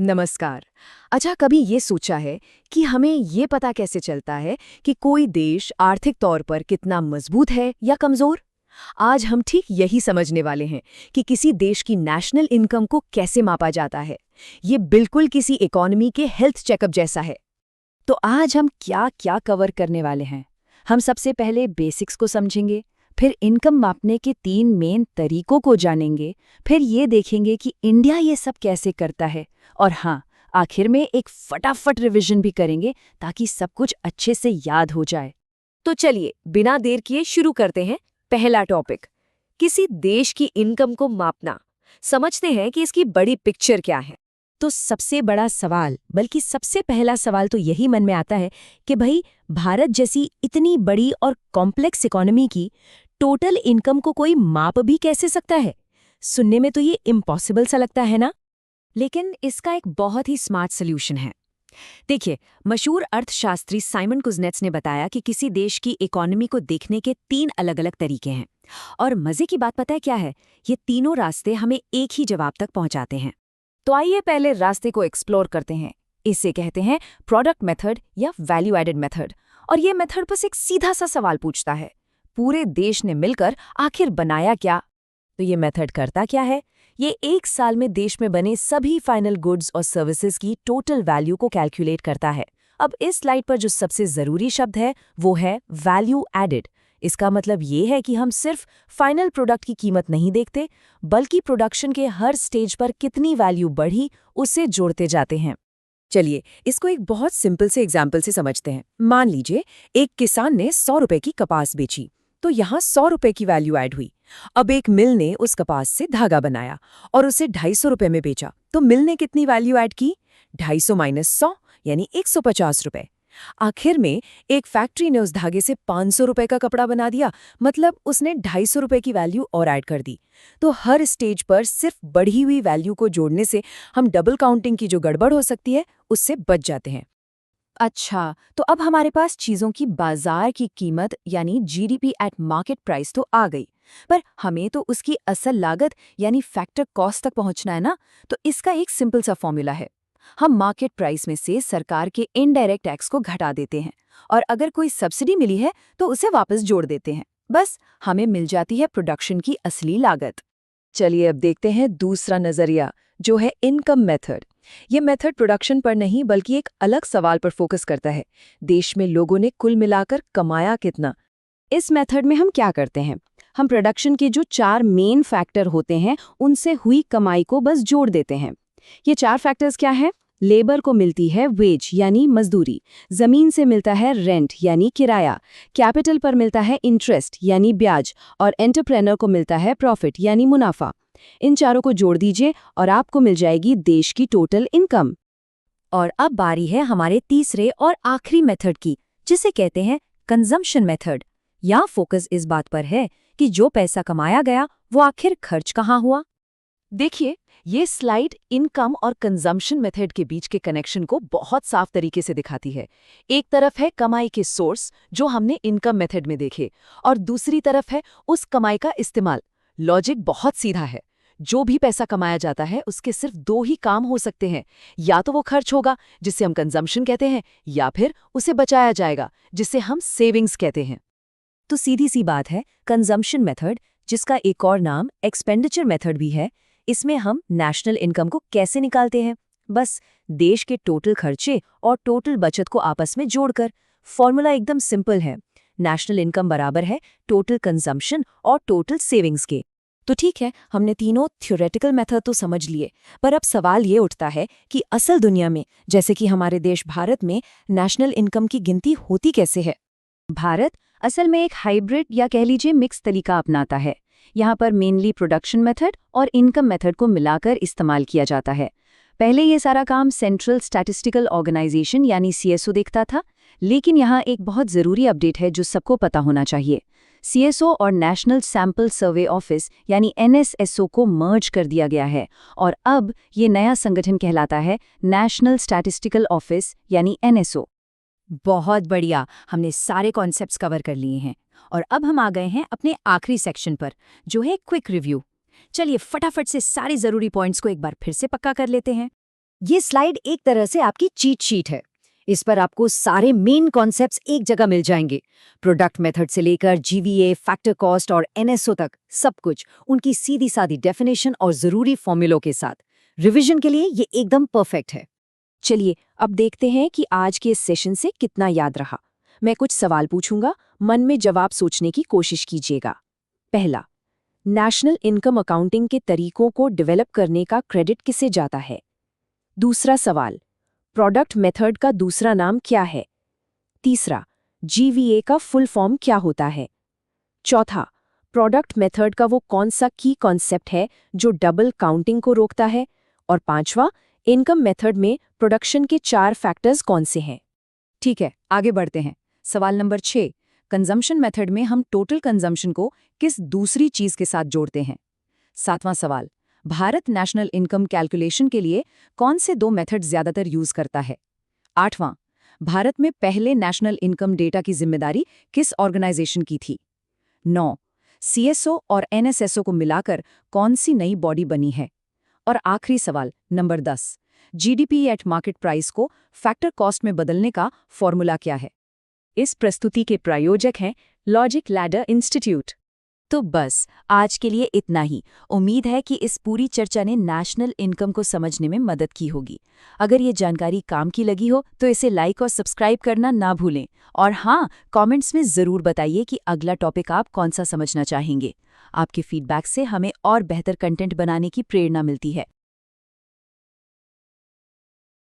नमस्कार। अच्छा, कभी ये सोचा है कि हमें ये पता कैसे चलता है कि कोई देश आर्थिक तौर पर कितना मजबूत है या कमजोर? आज हम ठीक यही समझने वाले हैं कि किसी देश की नेशनल इनकम को कैसे मापा जाता है। ये बिल्कुल किसी इकोनॉमी के हेल्थ चेकअप जैसा है। तो आज हम क्या क्या कवर करने वाले हैं। हम सबसे पहले बेसिक्स को समझेंगे, फिर इनकम मापने के 3 मेन तरीकों को जानेंगे, फिर ये देखेंगे कि इंडिया ये सब कैसे करता है, और हाँ, आखिर में एक फटाफट रिवीजन भी करेंगे ताकि सब कुछ अच्छे से याद हो जाए। तो चलिए बिना देर किए शुरू करते हैं। पहला टॉपिक, किसी देश की इनकम को मापना। समझते हैं कि इसकी बड़ी पिक्चर क्या है। तो सबसे बड़ा सवाल, बल्कि सबसे पहला सवाल तो यही मन में आता है कि भाई, भारत जैसी इतनी बड़ी और कॉम्प्लेक्स इकोनॉमी की टोटल इनकम को कोई माप भी कैसे सकता है। सुनने में तो ये इम्पॉसिबल सा लगता है ना। लेकिन इसका एक बहुत ही स्मार्ट सोल्यूशन है। देखिए, मशहूर अर्थशास्त्री साइमन कुजनेट्स ने बताया कि किसी देश की इकोनॉमी को देखने के 3 अलग-अलग तरीके हैं। और मजे की बात पता है क्या है? ये तीनों रास्ते हमें एक ही जवाब तक पहुंचाते हैं। तो आइए पहले रास्ते को एक्सप्लोर करते हैं। इसे कहते हैं प्रोडक्ट मेथड या वैल्यू एडेड मेथड। और ये मेथड बस एक सीधा सा सवाल पूछता है, पूरे देश ने मिलकर आखिर बनाया क्या? तो ये मेथड करता क्या है? ये एक साल में देश में बने सभी फाइनल गुड्स और सर्विसेज की टोटल वैल्यू को कैलकुलेट करता है। अब इस स्लाइड पर जो सबसे जरूरी शब्द है वो है वैल्यू एडेड। इसका मतलब ये है कि हम सिर्फ फाइनल प्रोडक्ट की कीमत नहीं देखते, बल्कि प्रोडक्शन के हर स्टेज पर कितनी वैल्यू बढ़ी उसे जोड़ते जाते हैं। चलिए इसको एक बहुत सिंपल से एग्जाम्पल से समझते हैं। मान लीजिए एक किसान ने 100 रुपए की कपास बेची, तो यहाँ 100 रुपए की वैल्यू ऐड हुई। अब एक मिल ने उस कपास से धागा बनाया और उसे 250 रुपए में बेचा, तो मिल ने कितनी वैल्यू ऐड की? 250 माइनस 100 यानी 150 रुपए। आखिर में एक फैक्ट्री ने उस धागे से 500 रुपए का कपड़ा बना दिया, मतलब उसने 250 रुपए की वैल्यू और ऐड कर दी। तो हर स्टेज पर सिर्फ बढ़ी हुई वैल्यू को जोड़ने से हम डबल काउंटिंग की जो गड़बड़ हो सकती है उससे बच जाते हैं। अच्छा, तो अब हमारे पास चीजों की बाजार की कीमत यानी जीडीपी एट मार्केट प्राइस तो आ गई, पर हमें तो उसकी असल लागत यानी फैक्टर कॉस्ट तक पहुंचना है ना। तो इसका एक सिंपल सा फॉर्मूला है। हम मार्केट प्राइस में से सरकार के इनडायरेक्ट टैक्स को घटा देते हैं, और अगर कोई सब्सिडी मिली है तो उसे वापस जोड़ देते हैं। बस हमें मिल जाती है प्रोडक्शन की असली लागत। चलिए अब देखते हैं दूसरा नजरिया, जो है इनकम मेथड। ये मेथड प्रोडक्शन पर नहीं बल्कि एक अलग सवाल पर फोकस करता है, देश में लोगों ने कुल मिलाकर कमाया कितना। इस मेथड में हम क्या करते हैं, हम प्रोडक्शन के जो 4 मेन फैक्टर होते हैं उनसे हुई कमाई को बस जोड़ देते हैं। ये 4 फैक्टर्स क्या है? लेबर को मिलती है वेज यानी मजदूरी, जमीन से मिलता है रेंट यानी किराया, कैपिटल पर मिलता है इंटरेस्ट यानी ब्याज, और एंटरप्रेन्योर को मिलता है प्रॉफिट यानी मुनाफा। इन चारों को जोड़ दीजिए और आपको मिल जाएगी देश की टोटल इनकम। और अब बारी है हमारे तीसरे और आखिरी मेथड की, जिसे कहते हैं कंजम्पशन मेथड। यहाँ फोकस इस बात पर है कि जो पैसा कमाया गया वो आखिर खर्च कहाँ हुआ। देखिए, ये स्लाइड इनकम और कंजम्पशन मेथड के बीच के कनेक्शन को बहुत साफ तरीके से दिखाती है। एक तरफ है कमाई के सोर्स जो हमने इनकम मेथड में देखे, और दूसरी तरफ है उस कमाई का इस्तेमाल। लॉजिक बहुत सीधा है। जो भी पैसा कमाया जाता है उसके सिर्फ 2 ही काम हो सकते हैं, या तो वो खर्च होगा जिसे हम कंजम्पशन कहते हैं, या फिर उसे बचाया जाएगा जिसे हम सेविंग्स कहते हैं। तो सीधी सी बात है, कंजम्पशन मेथड, जिसका एक और नाम एक्सपेंडिचर मेथड भी है, इसमें हम नेशनल इनकम को कैसे निकालते हैं? बस देश के टोटल खर्चे और टोटल बचत को आपस में जोड़कर। फॉर्मूला एकदम सिंपल है, नेशनल इनकम बराबर है टोटल कंजम्पशन और टोटल सेविंग्स के। तो ठीक है, हमने तीनों थ्योरेटिकल मेथड तो समझ लिए, पर अब सवाल ये उठता है कि असल दुनिया में, जैसे कि हमारे देश भारत में, नेशनल इनकम की गिनती होती कैसे है? भारत असल में एक हाइब्रिड या कह लीजिए मिक्स तरीका अपनाता है। यहाँ पर मेनली प्रोडक्शन मेथड और इनकम मेथड को मिलाकर इस्तेमाल किया जाता है। पहले ये सारा काम सेंट्रल स्टैटिस्टिकल ऑर्गेनाइजेशन यानी सीएसओ देखता था, लेकिन यहाँ एक बहुत ज़रूरी अपडेट है जो सबको पता होना चाहिए। सीएसओ और नेशनल सैंपल सर्वे ऑफिस यानी एनएसएसओ को मर्ज कर दिया गया है, और अब ये नया संगठन कहलाता है नेशनल स्टैटिस्टिकल ऑफिस यानी एनएसओ। बहुत बढ़िया, हमने सारे कॉन्सेप्ट्स कवर कर लिए हैं, और अब हम आ गए हैं अपने आखिरी सेक्शन पर, जो है क्विक रिव्यू। चलिए फटाफट से सारे ज़रूरी पॉइंट्स को एक बार फिर से पक्का कर लेते हैं। ये स्लाइड एक तरह से आपकी चीट शीट है। इस पर आपको सारे मेन कॉन्सेप्ट्स एक जगह मिल जाएंगे। प्रोडक्ट मेथड से लेकर जीवीए, फैक्टर कॉस्ट और एनएसओ तक सब कुछ उनकी सीधी सादी डेफिनेशन और जरूरी फॉर्मूलों के साथ। रिवीजन के लिए ये एकदम परफेक्ट है। चलिए अब देखते हैं कि आज के इस सेशन से कितना याद रहा। मैं कुछ सवाल पूछूंगा, मन में जवाब सोचने की कोशिश कीजिएगा। पहला, नेशनल इनकम अकाउंटिंग के तरीकों को डेवलप करने का क्रेडिट किसे जाता है? दूसरा सवाल, प्रोडक्ट मेथड का दूसरा नाम क्या है? तीसरा, जीवीए का फुल फॉर्म क्या होता है? चौथा, प्रोडक्ट मेथड का वो कौन सा की कॉन्सेप्ट है जो डबल काउंटिंग को रोकता है? और पांचवा, इनकम मेथड में प्रोडक्शन के 4 फैक्टर्स कौन से हैं? ठीक है, आगे बढ़ते हैं। सवाल नंबर 6, कंजम्पशन मेथड में हम टोटल कंजम्पशन को किस दूसरी चीज के साथ जोड़ते हैं? 7वां सवाल, भारत नेशनल इनकम कैलकुलेशन के लिए कौन से 2 मेथड ज्यादातर यूज करता है? 8वां, भारत में पहले नेशनल इनकम डेटा की जिम्मेदारी किस ऑर्गेनाइजेशन की थी? 9, सीएसओ और एनएसएसओ को मिलाकर कौन सी नई बॉडी बनी है? और आखिरी सवाल number 10, GDP at market price को फैक्टर कॉस्ट में बदलने का फॉर्मूला क्या है? इस प्रस्तुति के प्रायोजक हैं लॉजिक लैडर इंस्टीट्यूट। तो बस आज के लिए इतना ही। उम्मीद है कि इस पूरी चर्चा ने नेशनल इनकम को समझने में मदद की होगी। अगर ये जानकारी काम की लगी हो तो इसे लाइक और सब्सक्राइब करना ना भूलें। और हाँ, कमेंट्स में ज़रूर बताइए कि अगला टॉपिक आप कौन सा समझना चाहेंगे। आपके फीडबैक से हमें और बेहतर कंटेंट बनाने की प्रेरणा मिलती है।